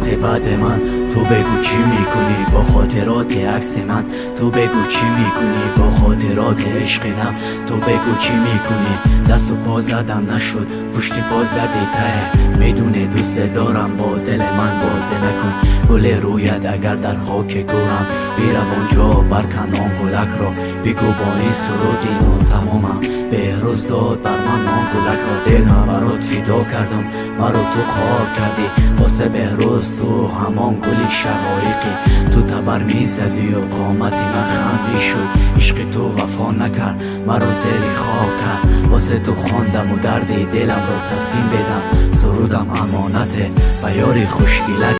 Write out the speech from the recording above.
خاطرات بعد من. تو بگو چی میکنی با خاطرات عکس من؟ تو بگو چی میکنی با خاطرات عشقم؟ تو بگو چی میکنی؟ دست و پا زدم نشد، پشتی پا زدی ته. میدونه دوست دارم، با دل من بازی نکن. گل رویت اگر در خاک گورم، بیروانجا برکن آن گلک را. بگو با این سرودی نو تمامم، بهروز داد بر من آن گلک را. دلم برات فدا کردم، مرا تو خار کردی. واسه بهروز تو همان گلی شقایقی. تو تبر میزدی و قامت من خم میشد. عشق تو وفا نکرد، مرا زیر خاک کرد. واسه تو خواندم و درد دلم را تسکین بدم. سرودم امانته و یاری خوشگلک.